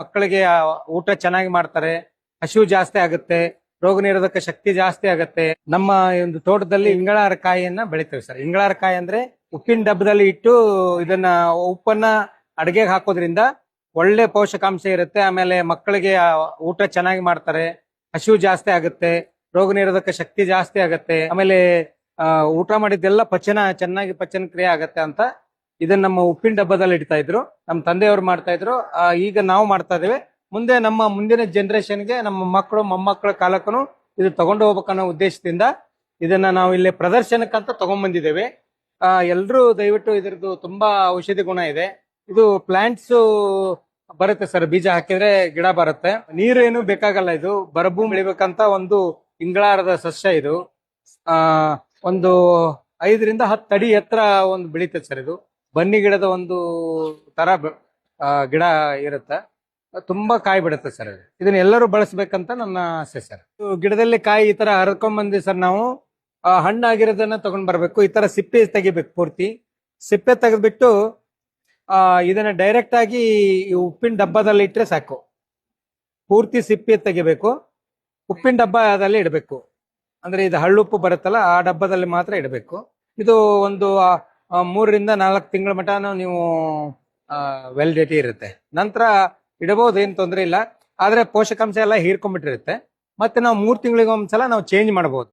ಮಕ್ಕಳಿಗೆ ಊಟ ಚೆನ್ನಾಗಿ ಮಾಡ್ತಾರೆ, ಹಸಿವು ಜಾಸ್ತಿ ಆಗುತ್ತೆ, ರೋಗ ನಿರೋಧಕ ಶಕ್ತಿ ಜಾಸ್ತಿ ಆಗುತ್ತೆ. ನಮ್ಮ ಒಂದು ತೋಟದಲ್ಲಿ ಇಂಗಳಾರ ಕಾಯಿಯನ್ನ ಬೆಳಿತೇವೆ ಸರ್. ಇಂಗಳಾರ ಕಾಯಿ ಅಂದ್ರೆ ಉಪ್ಪಿನ ಡಬ್ಬದಲ್ಲಿ ಇಟ್ಟು ಇದನ್ನ ಉಪ್ಪನ್ನ ಅಡಿಗೆಗೆ ಹಾಕೋದ್ರಿಂದ ಒಳ್ಳೆ ಪೋಷಕಾಂಶ ಇರುತ್ತೆ. ಆಮೇಲೆ ಮಕ್ಕಳಿಗೆ ಊಟ ಚೆನ್ನಾಗಿ ಮಾಡ್ತಾರೆ, ಹಸಿವು ಜಾಸ್ತಿ ಆಗುತ್ತೆ, ರೋಗ ನಿರೋಧಕ ಶಕ್ತಿ ಜಾಸ್ತಿ ಆಗುತ್ತೆ. ಆಮೇಲೆ ಊಟ ಮಾಡಿದ್ದೆಲ್ಲ ಚೆನ್ನಾಗಿ ಪಚನ ಕ್ರಿಯೆ ಆಗತ್ತೆ ಅಂತ ಇದನ್ನ ನಮ್ಮ ಉಪ್ಪಿನ ಡಬ್ಬದಲ್ಲಿ ಇಡ್ತಾ ಇದ್ರು. ನಮ್ಮ ತಂದೆಯವರು ಮಾಡ್ತಾ ಇದ್ರು. ಈಗ ನಾವು ಮಾಡ್ತಾ ಇದ್ದೇವೆ. ಮುಂದೆ ನಮ್ಮ ಮುಂದಿನ ಜನರೇಷನ್ಗೆ ನಮ್ಮ ಮಕ್ಕಳು ಮೊಮ್ಮಕ್ಕಳ ಕಾಲಕ್ಕೂ ಇದು ತಗೊಂಡು ಹೋಗ್ಬೇಕನ್ನೋ ಉದ್ದೇಶದಿಂದ ಇದನ್ನ ನಾವು ಇಲ್ಲಿ ಪ್ರದರ್ಶನಕ್ಕಂತ ತಗೊಂಡ್ ಬಂದಿದ್ದೇವೆ. ಎಲ್ರೂ ದಯವಿಟ್ಟು ಇದ್ರದ್ದು ತುಂಬಾ ಔಷಧಿ ಗುಣ ಇದೆ. ಇದು ಪ್ಲಾಂಟ್ಸ್ ಬರುತ್ತೆ ಸರ್, ಬೀಜ ಹಾಕಿದ್ರೆ ಗಿಡ ಬರುತ್ತೆ. ನೀರು ಏನು ಬೇಕಾಗಲ್ಲ. ಇದು ಬರಭೂಮಿ ಬೆಳಿಬೇಕಂತ ಒಂದು ಇಂಗಳಾರದ ಸಸ್ಯ. ಇದು ಒಂದು 5ರಿಂದ 10 ಅಡಿ ಎತ್ತರ ಒಂದು ಬೆಳೀತದೆ ಸರ್. ಇದು ಬನ್ನಿ ಗಿಡದ ಒಂದು ತರ ಗಿಡ ಇರುತ್ತೆ. ತುಂಬಾ ಕಾಯಿ ಬಿಡುತ್ತೆ ಸರ್. ಇದನ್ನ ಎಲ್ಲರೂ ಬಳಸ್ಬೇಕಂತ ನನ್ನ ಆಸೆ ಸರ್. ಗಿಡದಲ್ಲಿ ಕಾಯಿ ಈ ತರ ಹರ್ಕೊಂಡ್ ಬಂದಿ ಸರ್. ನಾವು ಹಣ್ಣಾಗಿರೋದನ್ನ ತಗೊಂಡ್ ಬರ್ಬೇಕು. ಈ ತರ ಸಿಪ್ಪೆ ತೆಗಿಬೇಕು. ಪೂರ್ತಿ ಸಿಪ್ಪೆ ತೆಗೆದ್ಬಿಟ್ಟು ಇದನ್ನ ಡೈರೆಕ್ಟ್ ಆಗಿ ಉಪ್ಪಿನ ಡಬ್ಬದಲ್ಲಿ ಇಟ್ರೆ ಸಾಕು. ಪೂರ್ತಿ ಸಿಪ್ಪೆ ತೆಗಿಬೇಕು, ಉಪ್ಪಿನ ಡಬ್ಬದಲ್ಲಿ ಇಡಬೇಕು. ಅಂದ್ರೆ ಇದು ಹಳ್ಳುಪ್ಪು ಬರುತ್ತಲ್ಲ, ಆ ಡಬ್ಬದಲ್ಲಿ ಮಾತ್ರ ಇಡಬೇಕು. ಇದು ಒಂದು 3ರಿಂದ 4 ತಿಂಗಳ ಮಟನೂ ನೀವು ವ್ಯಾಲಿಡಿಟಿ ಇರುತ್ತೆ. ನಂತರ ಇಡಬಹುದು, ಏನ್ ತೊಂದರೆ ಇಲ್ಲ. ಆದ್ರೆ ಪೋಷಕಾಂಶ ಎಲ್ಲ ಹೀರ್ಕೊಂಡ್ಬಿಟ್ಟಿರುತ್ತೆ. ಮತ್ತೆ ನಾವು 3 ತಿಂಗಳಿಗೆ ಒಂದ್ಸಲ ನಾವು ಚೇಂಜ್ ಮಾಡಬಹುದು.